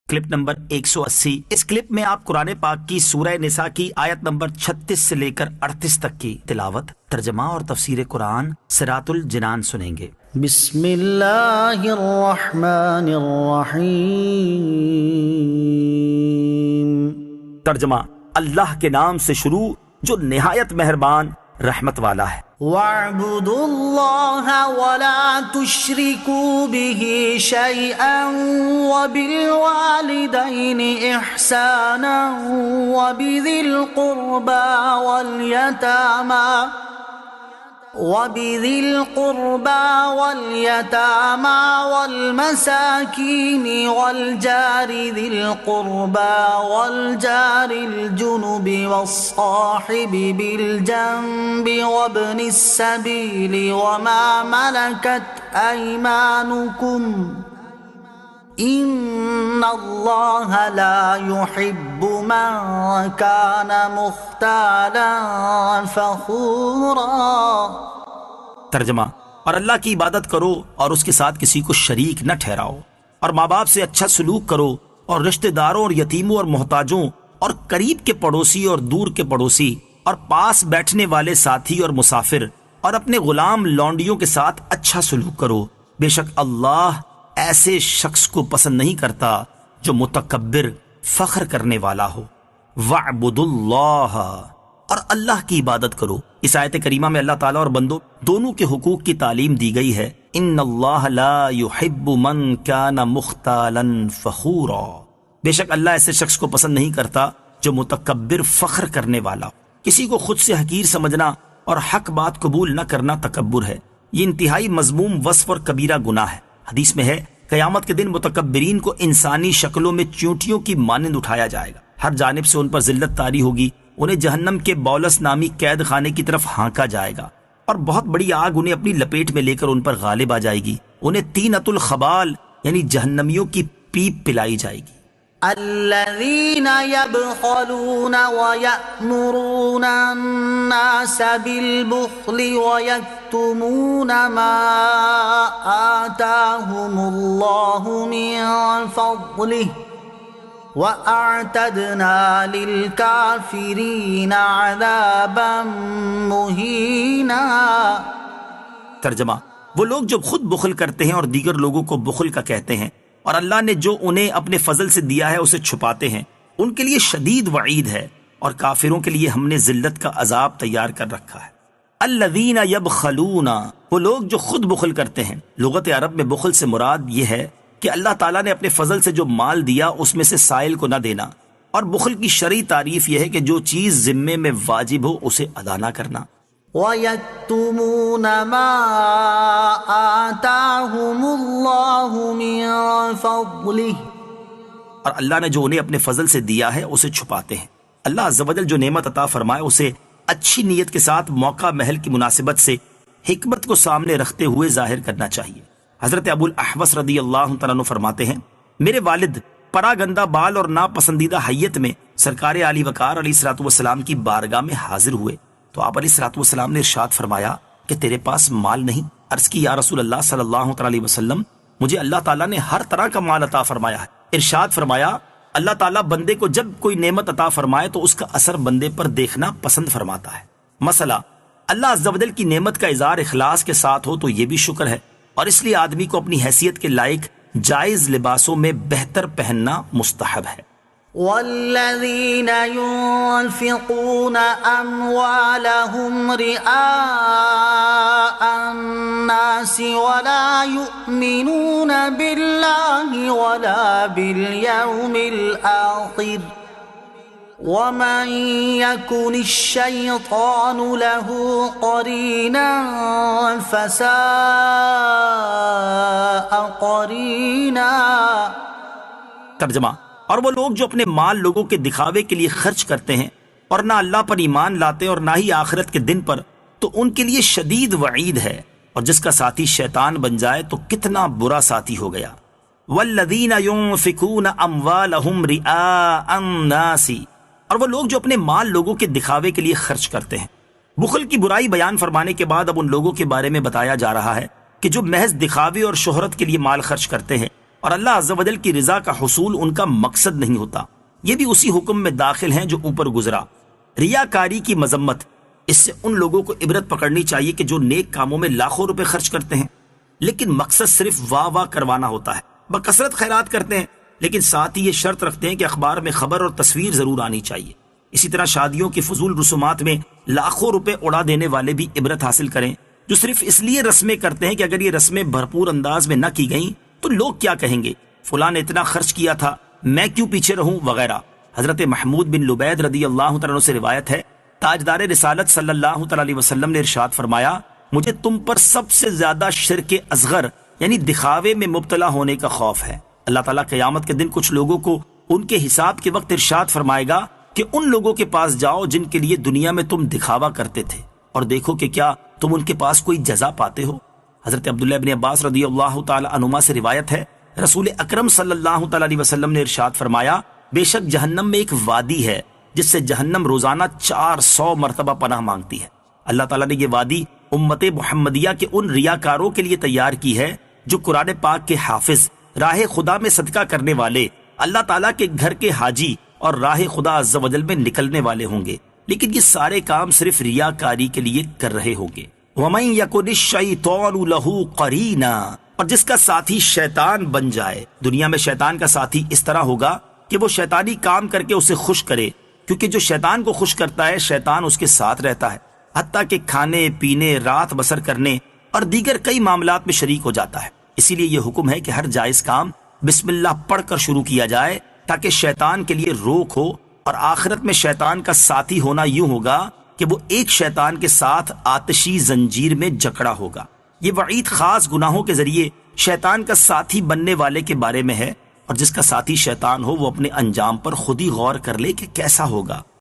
Clip number 180۔ اس clip میں آپ قرآن پاک کی سورہ نساء کی آیت نمبر 36 سے لے کر 38 تک کی تلاوت، ترجمہ اور تفسیر قرآن صراط الجنان سنیں گے۔ بسم اللہ الرحمن الرحیم۔ ترجمہ، اللہ کے نام سے شروع جو نہایت مہربان رحمت والا ہے۔ وَاعْبُدُوا اللَّهَ وَلَا تُشْرِكُوا بِهِ شَيْئًا وَبِالْوَالِدَيْنِ إِحْسَانًا وَبِذِي الْقُرْبَى وَالْيَتَامَى وَالْمَسَاكِينِ وَالْجَارِ ذِي الْقُرْبَى وَالْجَارِ الْجُنُبِ وَالصَّاحِبِ بِالْجَنبِ وَابْنِ السَّبِيلِ وَمَا مَلَكَتْ أَيْمَانُكُمْ إِنَّ اللَّهَ لَا يُحِبُّ مَنْ كَانَ مُخْتَالًا فَخُورًا۔ ترجمہ، اور اللہ کی عبادت کرو اور اس کے ساتھ کسی کو شریک نہ ٹھہراؤ، اور ماں باپ سے اچھا سلوک کرو، اور رشتہ داروں اور یتیموں اور محتاجوں اور قریب کے پڑوسی اور دور کے پڑوسی اور پاس بیٹھنے والے ساتھی اور مسافر اور اپنے غلام لونڈیوں کے ساتھ اچھا سلوک کرو۔ بے شک اللہ ایسے شخص کو پسند نہیں کرتا جو متکبر فخر کرنے والا ہو۔ وَاعْبُدُوا اللَّهَ، اور اللہ کی عبادت کرو۔ اس آیت کریمہ میں اللہ تعالیٰ اور بندوں دونوں کے حقوق کی تعلیم دی گئی ہے۔ ان اللہ لا يحب من كان مختالا فخورا، بے شک اللہ ایسے شخص کو پسند نہیں کرتا جو متکبر فخر کرنے والا ہو۔ کسی کو خود سے حقیر سمجھنا اور حق بات قبول نہ کرنا تکبر ہے۔ یہ انتہائی مذموم وصف اور کبیرہ گناہ ہے۔ حدیث میں ہے قیامت کے دن متکبرین کو انسانی شکلوں میں چیونٹیوں کی مانند اٹھایا جائے گا، ہر جانب سے ان پر ذلت طاری ہوگی، انہیں جہنم کے بولس نامی قید خانے کی طرف ہانکا جائے گا، اور بہت بڑی آگ انہیں اپنی لپیٹ میں لے کر ان پر غالب آ جائے گی، انہیں طینۃ الخبال یعنی جہنمیوں کی پیپ پلائی جائے گی۔ الذين يبخلون ويأمرون الناس بالبخل ويكتمون ما آتاهم الله من فضله وأعتدنا للكافرين عذابا مهينا۔ ترجمہ، وہ لوگ جو خود بخل کرتے ہیں اور دیگر لوگوں کو بخل کا کہتے ہیں، اور اللہ نے جو انہیں اپنے فضل سے دیا ہے اسے چھپاتے ہیں، ان کے لیے شدید وعید ہے، اور کافروں کے لیے ہم نے ذلت کا عذاب تیار کر رکھا ہے۔ الذین یبخلون، وہ لوگ جو خود بخل کرتے ہیں۔ لغت عرب میں بخل سے مراد یہ ہے کہ اللہ تعالیٰ نے اپنے فضل سے جو مال دیا اس میں سے سائل کو نہ دینا، اور بخل کی شرعی تعریف یہ ہے کہ جو چیز ذمے میں واجب ہو اسے ادا نہ کرنا۔ وَيَكْتُمُونَ مَا آتَاهُمُ اللَّهُ مِن فَضْلِهِ، اور اللہ نے جو انہیں اپنے فضل سے دیا ہے اسے چھپاتے ہیں۔ اللہ عز و جل جو نعمت عطا فرمائے اسے اچھی نیت کے ساتھ موقع محل کی مناسبت سے حکمت کو سامنے رکھتے ہوئے ظاہر کرنا چاہیے۔ حضرت ابو الاحوص رضی اللہ تعالیٰ عنہ فرماتے ہیں، میرے والد پراگندہ بال اور ناپسندیدہ حیت میں سرکار علی وقار علیہ الصلوۃ والسلام کی بارگاہ میں حاضر ہوئے تو آپ علیہ الصلوۃ والسلام نے ارشاد فرمایا کہ تیرے پاس مال نہیں؟ عرض کی یا رسول اللہ صلی اللہ علیہ وسلم، مجھے اللہ تعالیٰ نے ہر طرح کا مال عطا فرمایا ہے۔ ارشاد فرمایا، اللہ تعالیٰ بندے کو جب کوئی نعمت عطا فرمائے تو اس کا اثر بندے پر دیکھنا پسند فرماتا ہے۔ مسئلہ، اللہ عز و جل کی نعمت کا اظہار اخلاص کے ساتھ ہو تو یہ بھی شکر ہے، اور اس لیے آدمی کو اپنی حیثیت کے لائق جائز لباسوں میں بہتر پہننا مستحب ہے۔ والذین ينفقون اموالهم رئاء الناس ولا يؤمنون بالله ولا باليوم الآخر ومن يكن الشيطان له قرينا فساء قرينا۔ ترجمہ، اور وہ لوگ جو اپنے مال لوگوں کے دکھاوے کے لیے خرچ کرتے ہیں اور نہ اللہ پر ایمان لاتے اور نہ ہی آخرت کے دن پر، تو ان کے لیے شدید وعید ہے، اور جس کا ساتھی شیطان بن جائے تو کتنا برا ساتھی ہو گیا۔ والذین ينفقون اموالهم رئاء الناس، اور وہ لوگ جو اپنے مال لوگوں کے دکھاوے کے لیے خرچ کرتے ہیں۔ بخل کی برائی بیان فرمانے کے بعد اب ان لوگوں کے بارے میں بتایا جا رہا ہے کہ جو محض دکھاوے اور شہرت کے لیے مال خرچ کرتے ہیں اور اللہ عز و جل کی رضا کا حصول ان کا مقصد نہیں ہوتا۔ یہ بھی اسی حکم میں داخل ہیں جو اوپر گزرا۔ ریاکاری کی مذمت، اس سے ان لوگوں کو عبرت پکڑنی چاہیے کہ جو نیک کاموں میں لاکھوں روپے خرچ کرتے ہیں لیکن مقصد صرف واہ واہ کروانا ہوتا ہے، بکثرت خیرات کرتے ہیں لیکن ساتھ ہی یہ شرط رکھتے ہیں کہ اخبار میں خبر اور تصویر ضرور آنی چاہیے۔ اسی طرح شادیوں کی فضول رسومات میں لاکھوں روپے اڑا دینے والے بھی عبرت حاصل کریں، جو صرف اس لیے رسمیں کرتے ہیں کہ اگر یہ رسمیں بھرپور انداز میں نہ کی گئیں تو لوگ کیا کہیں گے، فلاں نے اتنا خرچ کیا تھا میں کیوں پیچھے رہوں وغیرہ۔ حضرت محمود بن لبید رضی اللہ تعالیٰ عنہ سے روایت ہے، تاجدار رسالت صلی اللہ تعالیٰ علیہ وسلم نے ارشاد فرمایا، مجھے تم پر سب سے زیادہ شرک اصغر یعنی دکھاوے میں مبتلا ہونے کا خوف ہے۔ اللہ تعالیٰ قیامت کے دن کچھ لوگوں کو ان کے حساب کے وقت ارشاد فرمائے گا کہ ان لوگوں کے پاس جاؤ جن کے لیے دنیا میں تم دکھاوا کرتے تھے اور دیکھو کہ کیا تم ان کے پاس کوئی جزا پاتے ہو۔ حضرت عبداللہ بن عباس رضی اللہ تعالی عنہما سے روایت ہے، رسول اکرم صلی اللہ تعالی علیہ وسلم نے ارشاد فرمایا، بے شک جہنم میں ایک وادی ہے جس سے جہنم روزانہ 400 مرتبہ پناہ مانگتی ہے۔ اللہ تعالیٰ نے یہ وادی امت محمدیہ کے ان ریاکاروں کے لیے تیار کی ہے جو قرآن پاک کے حافظ، راہ خدا میں صدقہ کرنے والے، اللہ تعالیٰ کے گھر کے حاجی اور راہ خدا عز و جل میں نکلنے والے ہوں گے، لیکن یہ سارے کام صرف ریاکاری کے لیے کر رہے ہوں گے۔ وَمَن يَكُنِ الشَّيْطَانُ لَهُ قَرِينًا، اور جس کا ساتھی شیطان بن جائے۔ دنیا میں شیطان کا ساتھی اس طرح ہوگا کہ وہ شیطانی کام کر کے اسے خوش کرے، کیونکہ جو شیطان کو خوش کرتا ہے شیطان اس کے ساتھ رہتا ہے، حتیٰ کہ کھانے پینے، رات بسر کرنے اور دیگر کئی معاملات میں شریک ہو جاتا ہے۔ اسی لیے یہ حکم ہے کہ ہر جائز کام بسم اللہ پڑھ کر شروع کیا جائے تاکہ شیطان کے لیے روک ہو، اور آخرت میں شیطان کا ساتھی ہونا یوں ہوگا کہ وہ ایک شیطان کے ساتھ آتشی زنجیر میں جکڑا ہوگا۔ یہ وعید خاص گناہوں کے ذریعے شیطان کا ساتھی بننے والے کے بارے میں ہے، اور جس کا ساتھی شیطان ہو وہ اپنے انجام پر خود ہی غور کر لے کہ کیسا ہوگا۔